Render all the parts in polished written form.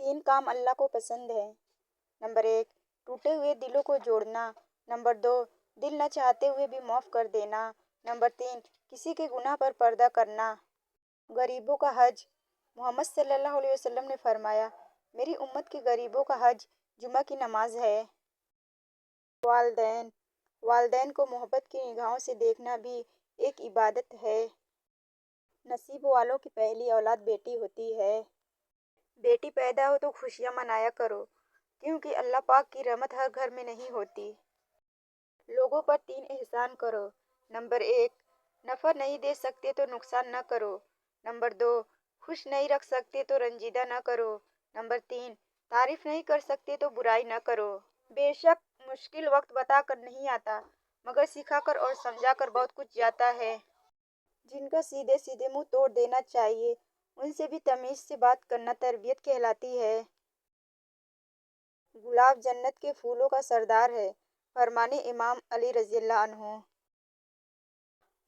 3 کام اللہ کو پسند ہیں۔ نمبر 1، ٹوٹے ہوئے دلوں کو جوڑنا۔ نمبر 2، دل نہ چاہتے ہوئے بھی معاف کر دینا۔ نمبر 3، کسی کے گناہ پر پردہ کرنا۔ غریبوں کا حج۔ محمد صلی اللہ علیہ وسلم نے فرمایا، میری امت کے غریبوں کا حج جمعہ کی نماز ہے۔ والدین۔ والدین کو محبت کی نگاہوں سے دیکھنا بھی ایک عبادت ہے۔ نصیب والوں کی پہلی اولاد بیٹی ہوتی ہے۔ بیٹی پیدا ہو تو خوشیاں منایا کرو، کیونکہ اللہ پاک کی رحمت ہر گھر میں نہیں ہوتی۔ لوگوں پر 3 احسان کرو۔ نمبر 1، نفع نہیں دے سکتے تو نقصان نہ کرو۔ نمبر 2، خوش نہیں رکھ سکتے تو رنجیدہ نہ کرو۔ نمبر 3، تعریف نہیں کر سکتے تو برائی نہ کرو۔ بے شک مشکل وقت بتا کر نہیں آتا، مگر سکھا کر اور سمجھا کر بہت کچھ جاتا ہے۔ جن کا سیدھے سیدھے منہ توڑ دینا چاہیے، ان سے بھی تمیز سے بات کرنا تربیت کہلاتی ہے۔ گلاب جنت کے پھولوں کا سردار ہے، فرمان امام علی رضی اللہ عنہ۔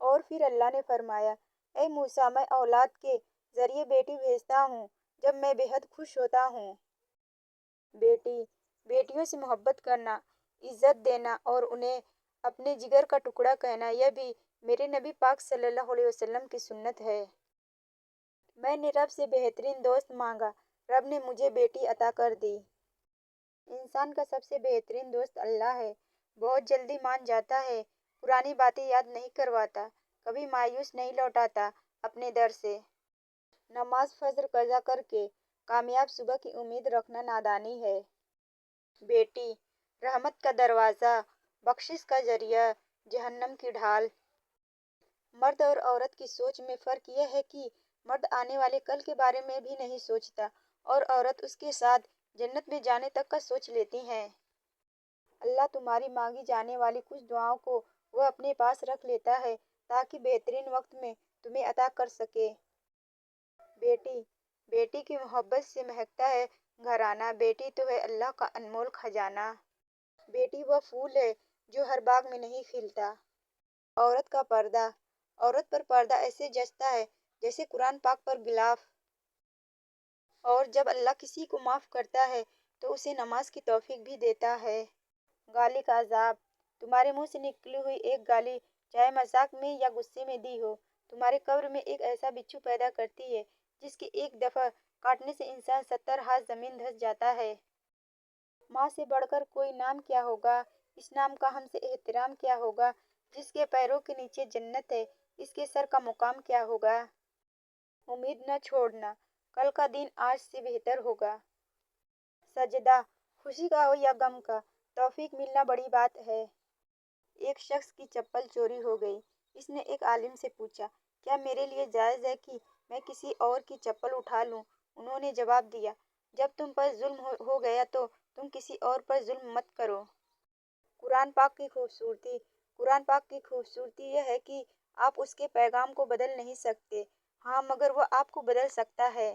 اور پھر اللہ نے فرمایا، اے موسیٰ، میں اولاد کے ذریعے بیٹی بھیجتا ہوں جب میں بے حد خوش ہوتا ہوں۔ بیٹی، بیٹیوں سے محبت کرنا، عزت دینا اور انہیں اپنے جگر کا ٹکڑا کہنا، یہ بھی میرے نبی پاک صلی اللہ علیہ وسلم کی سنت ہے۔ میں نے رب سے بہترین دوست مانگا، رب نے مجھے بیٹی عطا کر دی۔ انسان کا سب سے بہترین دوست اللہ ہے۔ بہت جلدی مان جاتا ہے، پرانی باتیں یاد نہیں کرواتا، کبھی مایوس نہیں لوٹاتا اپنے در سے۔ نماز فجر قضا کر کے کامیاب صبح کی امید رکھنا نادانی ہے۔ بیٹی، رحمت کا دروازہ، بخشش کا ذریعہ، جہنم کی ڈھال۔ مرد اور عورت کی سوچ میں فرق یہ ہے کہ مرد آنے والے کل کے بارے میں بھی نہیں سوچتا اور عورت اس کے ساتھ جنت میں جانے تک کا سوچ لیتی ہے۔ اللہ تمہاری مانگی جانے والی کچھ دعاؤں کو وہ اپنے پاس رکھ لیتا ہے تاکہ بہترین وقت میں تمہیں عطا کر سکے۔ بیٹی، بیٹی کی محبت سے مہکتا ہے گھرانہ، بیٹی تو ہے اللہ کا انمول خزانہ۔ بیٹی وہ پھول ہے جو ہر باغ میں نہیں کھلتا۔ عورت کا پردہ۔ عورت پر پردہ ایسے جچتا ہے جیسے قرآن پاک پر غلاف۔ اور جب اللہ کسی کو معاف کرتا ہے تو اسے نماز کی توفیق بھی دیتا ہے۔ گالی کا عذاب۔ تمہارے منہ سے نکلی ہوئی ایک گالی، چاہے مذاق میں یا غصے میں دی ہو، تمہارے قبر میں ایک ایسا بچھو پیدا کرتی ہے جس کے ایک دفعہ کاٹنے سے انسان 70 ہاتھ زمین دھنس جاتا ہے۔ ماں سے بڑھ کر کوئی نام کیا ہوگا، اس نام کا ہم سے احترام کیا ہوگا، جس کے پیروں کے نیچے جنت ہے، اس کے سر کا مقام کیا ہوگا۔ امید نہ چھوڑنا، کل کا دن آج سے بہتر ہوگا۔ سجدہ، خوشی کا ہو یا غم کا، توفیق ملنا بڑی بات ہے۔ ایک شخص کی چپل چوری ہو گئی۔ اس نے ایک عالم سے پوچھا، کیا میرے لیے جائز ہے کہ میں کسی اور کی چپل اٹھا لوں؟ انہوں نے جواب دیا، جب تم پر ظلم ہو گیا تو تم کسی اور پر ظلم مت کرو۔ قرآن پاک کی خوبصورتی۔ قرآن پاک کی خوبصورتی یہ ہے کہ آپ اس کے پیغام کو بدل نہیں سکتے، ہاں مگر وہ آپ کو بدل سکتا ہے۔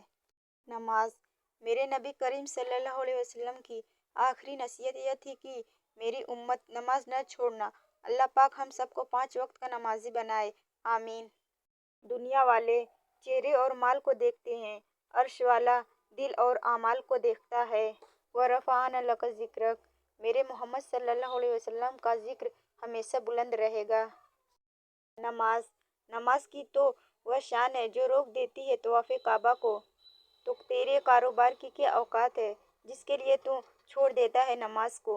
نماز۔ میرے نبی کریم صلی اللہ علیہ وسلم کی آخری نصیحت یہ تھی کہ میری امت نماز نہ چھوڑنا۔ اللہ پاک ہم سب کو 5 وقت کا نمازی بنائے، آمین۔ دنیا والے چہرے اور مال کو دیکھتے ہیں، عرش والا دل اور اعمال کو دیکھتا ہے۔ وَرَفَعْنَا لَكَ ذِكْرَكَ۔ میرے محمد صلی اللہ علیہ وسلم کا ذکر ہمیشہ بلند رہے گا۔ نماز۔ نماز کی تو وہ شان ہے جو روک دیتی ہے طواف کعبہ کو۔ تو تیرے کاروبار کی کیا اوقات ہے جس کے لیے تو چھوڑ دیتا ہے نماز کو۔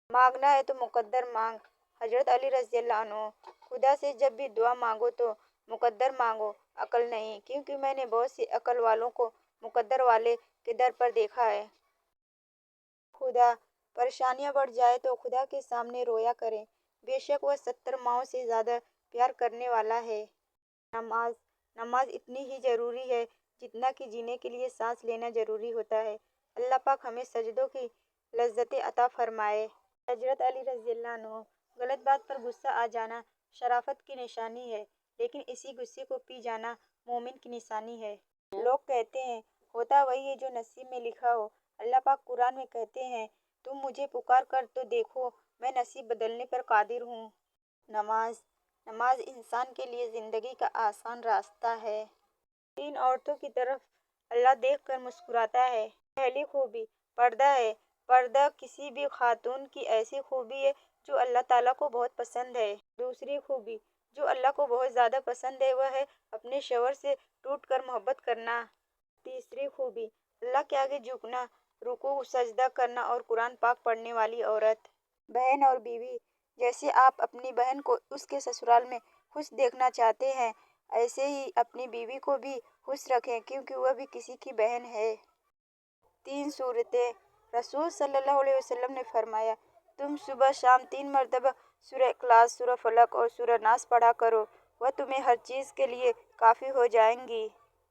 مانگنا ہے تو مقدر مانگ۔ حضرت علی رضی اللہ عنہ۔ خدا سے جب بھی دعا مانگو تو مقدر مانگو، عقل نہیں، کیونکہ میں نے بہت سے عقل والوں کو مقدر والے کے در پر دیکھا ہے۔ خدا، پریشانیاں بڑھ جائے تو خدا کے سامنے رویا کریں، بے شک وہ 70 ماؤں سے زیادہ پیار کرنے والا ہے۔ نماز۔ نماز اتنی ہی ضروری ہے جتنا کہ جینے کے لیے سانس لینا ضروری ہوتا ہے۔ اللہ پاک ہمیں سجدوں کی لذتیں عطا فرمائے۔ حضرت علی رضی اللہ عنہ۔ غلط بات پر غصہ آ جانا شرافت کی نشانی ہے، لیکن اسی غصے کو پی جانا مومن کی نشانی ہے۔ لوگ کہتے ہیں، ہوتا وہی ہے جو نصیب میں لکھا ہو۔ اللہ پاک قرآن میں کہتے ہیں، تم مجھے پکار کر تو دیکھو، میں نصیب بدلنے پر قادر ہوں۔ نماز۔ نماز انسان کے لیے زندگی کا آسان راستہ ہے۔ 3 عورتوں کی طرف اللہ دیکھ کر مسکراتا ہے، پہلی خوبی پردہ ہے۔ پردہ کسی بھی خاتون کی ایسی خوبی ہے جو اللہ تعالیٰ کو بہت پسند ہے۔ دوسری خوبی جو اللہ کو بہت زیادہ پسند ہے وہ ہے اپنے شوہر سے ٹوٹ کر محبت کرنا۔ تیسری خوبی اللہ کے آگے جھکنا، رکوع سجدہ کرنا اور قرآن پاک پڑھنے والی عورت۔ بہن اور بیوی، جیسے آپ اپنی بہن کو اس کے سسرال میں خوش دیکھنا چاہتے ہیں، ایسے ہی اپنی بیوی کو بھی خوش رکھیں کیونکہ وہ بھی کسی کی بہن ہے۔ 3 صورتیں۔ رسول صلی اللہ علیہ وسلم نے فرمایا، تم صبح شام 3 مرتبہ سورہ اخلاص، سورہ فلق اور سورہ ناس پڑھا کرو، وہ تمہیں ہر چیز کے لیے کافی ہو جائیں گی۔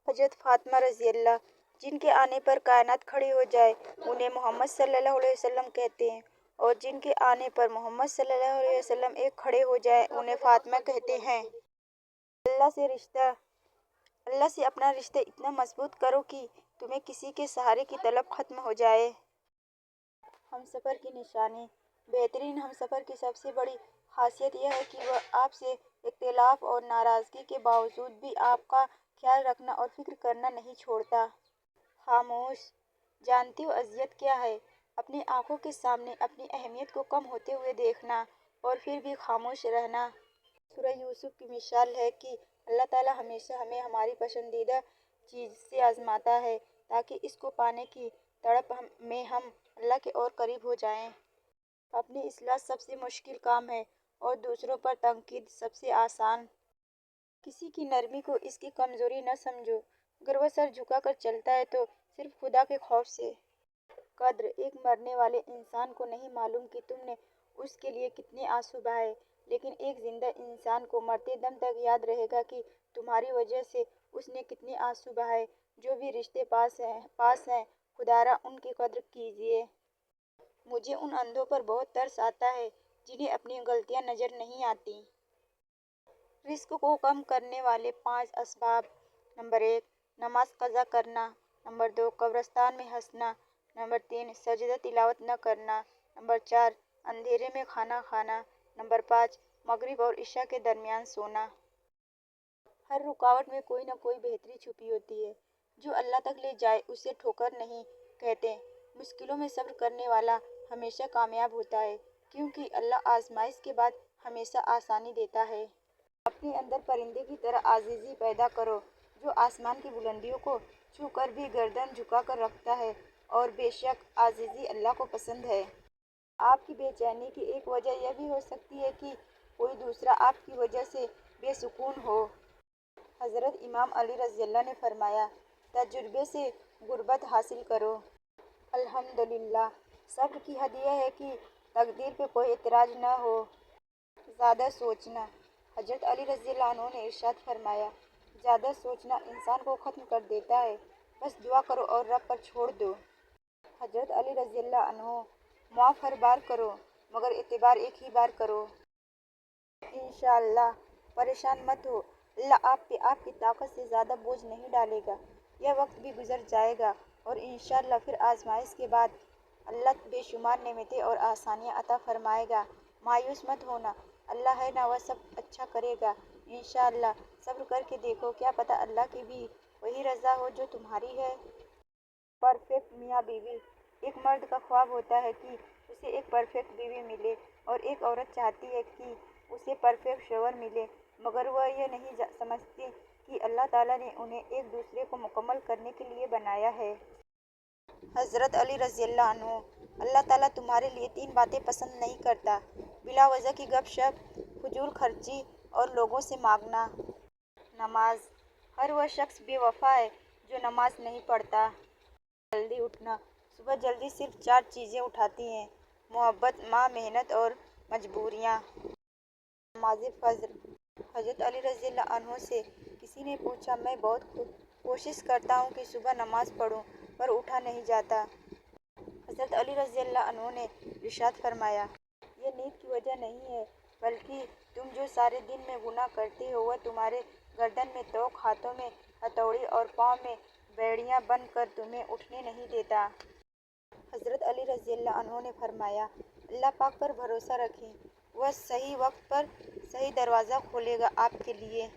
حضرت فاطمہ رضی اللہ جن کے آنے پر کائنات کھڑی ہو جائے انہیں محمد صلی اللہ علیہ وسلم کہتے ہیں، اور جن کے آنے پر محمد صلی اللہ علیہ وسلم ایک کھڑے ہو جائیں انہیں فاطمہ کہتے ہیں۔ اللہ سے اپنا رشتہ اتنا مضبوط کرو کہ تمہیں کسی کے سہارے کی طلب ختم ہو جائے۔ ہمسفر کی نشانی۔ بہترین ہمسفر کی سب سے بڑی خاصیت یہ ہے کہ وہ آپ سے اختلاف اور ناراضگی کے باوجود بھی آپ کا خیال رکھنا اور فکر کرنا نہیں چھوڑتا۔ خاموش۔ جانتے ہو اذیت کیا ہے؟ اپنی آنکھوں کے سامنے اپنی اہمیت کو کم ہوتے ہوئے دیکھنا اور پھر بھی خاموش رہنا۔ سورہ یوسف کی مثال ہے کہ اللہ تعالیٰ ہمیشہ ہمیں ہماری پسندیدہ چیز سے آزماتا ہے تاکہ اس کو پانے کی تڑپ میں ہم اللہ کے اور قریب ہو جائیں۔ اپنی اصلاح سب سے مشکل کام ہے اور دوسروں پر تنقید سب سے آسان۔ کسی کی نرمی کو اس کی کمزوری نہ سمجھو، اگر وہ سر جھکا کر چلتا ہے تو صرف خدا کے خوف سے۔ قدر۔ ایک مرنے والے انسان کو نہیں معلوم کہ تم نے اس کے لیے کتنے آنسو بہائے، لیکن ایک زندہ انسان کو مرتے دم تک یاد رہے گا کہ تمہاری وجہ سے اس نے کتنے آنسو بہائے۔ جو بھی رشتے پاس ہیں خدارا ان کی قدر کیجیے۔ مجھے ان اندھوں پر بہت ترس آتا ہے جنہیں اپنی غلطیاں نظر نہیں آتیں۔ رزق کو کم کرنے والے 5 اسباب۔ نمبر 1 نماز قضا کرنا۔ نمبر 2 قبرستان میں ہنسنا۔ نمبر 3 سجدہ تلاوت نہ کرنا۔ نمبر 4 اندھیرے میں کھانا کھانا۔ نمبر 5 مغرب اور عشاء کے درمیان سونا۔ ہر رکاوٹ میں کوئی نہ کوئی بہتری چھپی ہوتی ہے۔ جو اللہ تک لے جائے اسے ٹھوکر نہیں کہتے۔ مشکلوں میں صبر کرنے والا ہمیشہ کامیاب ہوتا ہے کیونکہ اللہ آزمائش کے بعد ہمیشہ آسانی دیتا ہے۔ اپنے اندر پرندے کی طرح عاجزی پیدا کرو جو آسمان کی بلندیوں کو چھو کر بھی گردن جھکا کر رکھتا ہے، اور بے شک عاجزی اللہ کو پسند ہے۔ آپ کی بے چینی کی ایک وجہ یہ بھی ہو سکتی ہے کہ کوئی دوسرا آپ کی وجہ سے بے سکون ہو۔ حضرت امام علی رضی اللہ نے فرمایا، تجربے سے غربت حاصل کرو۔ الحمدللہ۔ صبر کی حد یہ ہے کہ تقدیر پہ کوئی اعتراض نہ ہو۔ زیادہ سوچنا۔ حضرت علی رضی اللہ عنہ نے ارشاد فرمایا، زیادہ سوچنا انسان کو ختم کر دیتا ہے، بس دعا کرو اور رب پر چھوڑ دو۔ حضرت علی رضی اللہ عنہ، معاف ہر بار کرو مگر اعتبار ایک ہی بار کرو۔ انشاءاللہ۔ پریشان مت ہو، اللہ آپ پہ آپ کی طاقت سے زیادہ بوجھ نہیں ڈالے گا۔ یہ وقت بھی گزر جائے گا اور انشاءاللہ پھر آزمائش کے بعد اللہ بے شمار نعمتیں اور آسانیاں عطا فرمائے گا۔ مایوس مت ہونا، اللہ ہے نا وہ سب اچھا کرے گا انشاءاللہ۔ صبر کر کے دیکھو، کیا پتہ اللہ کی بھی وہی رضا ہو جو تمہاری ہے۔ پرفیکٹ میاں بیوی۔ ایک مرد کا خواب ہوتا ہے کہ اسے ایک پرفیکٹ بیوی ملے، اور ایک عورت چاہتی ہے کہ اسے پرفیکٹ شوہر ملے، مگر وہ یہ نہیں سمجھتی کہ اللہ تعالیٰ نے انہیں ایک دوسرے کو مکمل کرنے کے لیے بنایا ہے۔ حضرت علی رضی اللہ عنہ، اللہ تعالیٰ تمہارے لیے 3 باتیں پسند نہیں کرتا: بلا وجہ کی گپ شپ، فضول خرچی اور لوگوں سے مانگنا۔ نماز۔ ہر وہ شخص بے وفا ہے جو نماز نہیں پڑھتا۔ جلدی اٹھنا۔ صبح جلدی صرف 4 چیزیں اٹھاتی ہیں: محبت، ماں، محنت اور مجبوریاں۔ نماز فجر۔ حضرت علی رضی اللہ عنہ سے کسی نے پوچھا، میں بہت کوشش کرتا ہوں کہ صبح نماز پڑھوں پر اٹھا نہیں جاتا۔ حضرت علی رضی اللہ عنہ نے ارشاد فرمایا، یہ نیند کی وجہ نہیں ہے بلکہ تم جو سارے دن میں گناہ کرتے ہو وہ تمہارے گردن میں توق، ہاتھوں میں ہتھوڑی اور پاؤں میں بیڑیاں بن کر تمہیں اٹھنے نہیں دیتا۔ حضرت علی رضی اللہ عنہ نے فرمایا، اللہ پاک پر بھروسہ رکھیں، وہ صحیح وقت پر صحیح دروازہ کھولے گا آپ کے لیے۔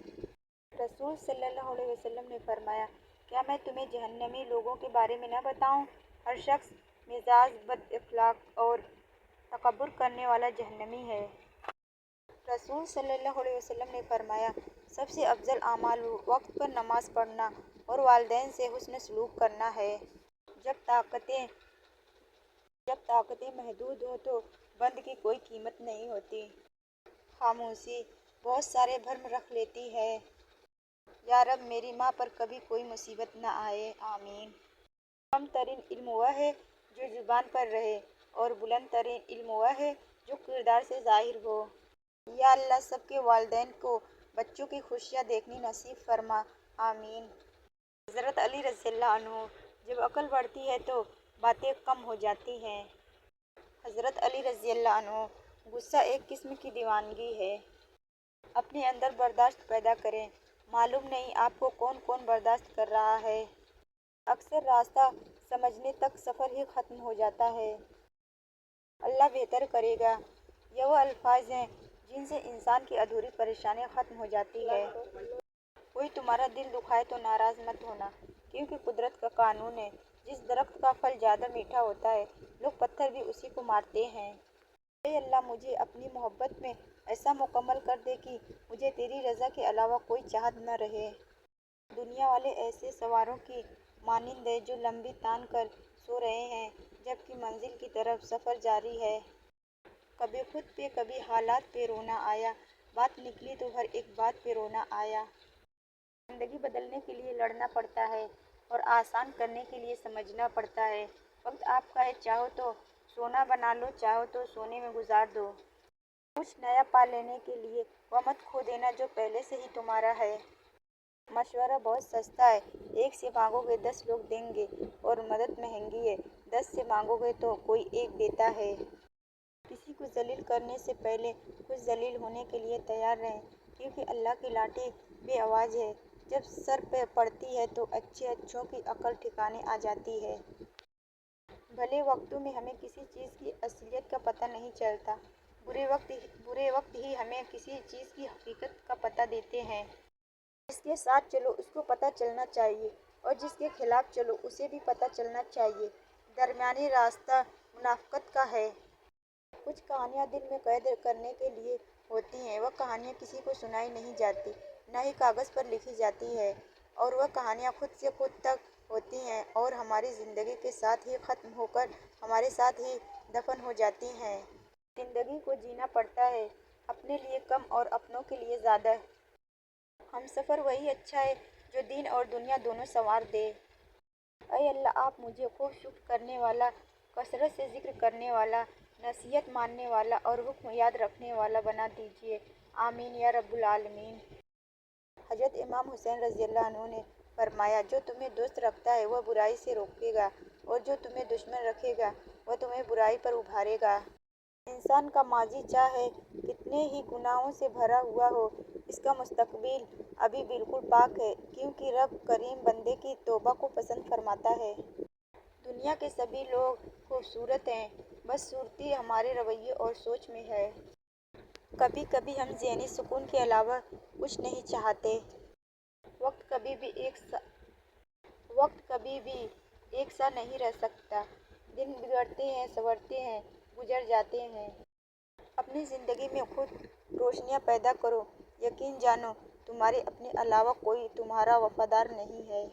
رسول صلی اللہ علیہ وسلم نے فرمایا، کیا میں تمہیں جہنمی لوگوں کے بارے میں نہ بتاؤں؟ ہر شخص مزاج بد اخلاق اور تکبر کرنے والا جہنمی ہے۔ رسول صلی اللہ علیہ وسلم نے فرمایا، سب سے افضل اعمال وقت پر نماز پڑھنا اور والدین سے حسن سلوک کرنا ہے۔ جب طاقتیں محدود ہوں تو بند کی کوئی قیمت نہیں ہوتی۔ خاموشی بہت سارے بھرم رکھ لیتی ہے۔ یا رب میری ماں پر کبھی کوئی مصیبت نہ آئے، آمین۔ کم ترین علم وہ ہے جو زبان پر رہے اور بلند ترین علم وہ ہے جو کردار سے ظاہر ہو۔ یا اللہ سب کے والدین کو بچوں کی خوشیاں دیکھنی نصیب فرما، آمین۔ حضرت علی رضی اللہ عنہ، جب عقل بڑھتی ہے تو باتیں کم ہو جاتی ہیں۔ حضرت علی رضی اللہ عنہ، غصہ ایک قسم کی دیوانگی ہے۔ اپنے اندر برداشت پیدا کریں، معلوم نہیں آپ کو کون کون برداشت کر رہا ہے۔ اکثر راستہ سمجھنے تک سفر ہی ختم ہو جاتا ہے۔ اللہ بہتر کرے گا، یہ وہ الفاظ ہیں جن سے انسان کی ادھوری پریشانی ختم ہو جاتی ہے۔ کوئی تمہارا دل دکھائے تو ناراض مت ہونا، کیونکہ قدرت کا قانون ہے، جس درخت کا پھل زیادہ میٹھا ہوتا ہے لوگ پتھر بھی اسی کو مارتے ہیں۔ اے اللہ مجھے اپنی محبت میں ایسا مکمل کر دے کہ مجھے تیری رضا کے علاوہ کوئی چاہت نہ رہے۔ دنیا والے ایسے سواروں کی مانند ہیں جو لمبی تان کر سو رہے ہیں جبکہ منزل کی طرف سفر جاری ہے۔ کبھی خود پہ کبھی حالات پہ رونا آیا، بات نکلی تو ہر ایک بات پہ رونا آیا۔ زندگی بدلنے کے لیے لڑنا پڑتا ہے اور آسان کرنے کے لیے سمجھنا پڑتا ہے۔ وقت آپ کا ہے، چاہو تو سونا بنا لو، چاہو تو سونے میں گزار دو۔ کچھ نیا پا لینے کے لیے وہ مت کھو دینا جو پہلے سے ہی تمہارا ہے۔ مشورہ بہت سستا ہے، ایک سے مانگو گے 10 لوگ دیں گے، اور مدد مہنگی ہے، 10 سے مانگو گے تو کوئی ایک دیتا ہے۔ کسی کو ذلیل کرنے سے پہلے خود ذلیل ہونے کے لیے تیار رہیں، کیونکہ اللہ کی لاٹھی بے آواز ہے، جب سر پہ پڑتی ہے تو اچھوں کی عقل ٹھکانے آ جاتی ہے۔ بھلے وقتوں میں ہمیں کسی چیز کی اصلیت کا پتہ نہیں چلتا، برے وقت ہی ہمیں کسی چیز کی حقیقت کا پتہ دیتے ہیں۔ جس کے ساتھ چلو اس کو پتہ چلنا چاہیے اور جس کے خلاف چلو اسے بھی پتہ چلنا چاہیے۔ درمیانی راستہ منافقت کا ہے۔ کچھ کہانیاں دل میں قید کرنے کے لیے ہوتی ہیں، وہ کہانیاں کسی کو سنائی نہیں جاتی، نہ ہی کاغذ پر لکھی جاتی ہیں، اور وہ کہانیاں خود سے خود تک ہوتی ہیں اور ہماری زندگی کے ساتھ ہی ختم ہو کر ہمارے ساتھ ہی دفن ہو جاتی ہیں۔ زندگی کو جینا پڑتا ہے، اپنے لیے کم اور اپنوں کے لیے زیادہ۔ ہمسفر وہی اچھا ہے جو دین اور دنیا دونوں سنوار دے۔ اے اللہ آپ مجھے خوب شکر کرنے والا، کثرت سے ذکر کرنے والا، نصیحت ماننے والا اور حکم یاد رکھنے والا بنا دیجیے، آمین یا رب العالمین۔ حضرت امام حسین رضی اللہ عنہ نے فرمایا، جو تمہیں دوست رکھتا ہے وہ برائی سے روکے گا اور جو تمہیں دشمن رکھے گا وہ تمہیں برائی پر ابھارے گا۔ انسان کا ماضی چاہے کتنے ہی گناہوں سے بھرا ہوا ہو، اس کا مستقبل ابھی بالکل پاک ہے، کیونکہ رب کریم بندے کی توبہ کو پسند فرماتا ہے۔ دنیا کے سبھی لوگ خوبصورت ہیں، بس صورتی ہمارے رویے اور سوچ میں ہے۔ کبھی کبھی ہم ذہنی سکون کے علاوہ کچھ نہیں چاہتے۔ وقت کبھی بھی ایک سا نہیں رہ سکتا، دن بگڑتے ہیں، سنورتے ہیں، گزر جاتے ہیں۔ اپنی زندگی میں خود روشنیاں پیدا کرو، یقین جانو تمہارے اپنے علاوہ کوئی تمہارا وفادار نہیں ہے۔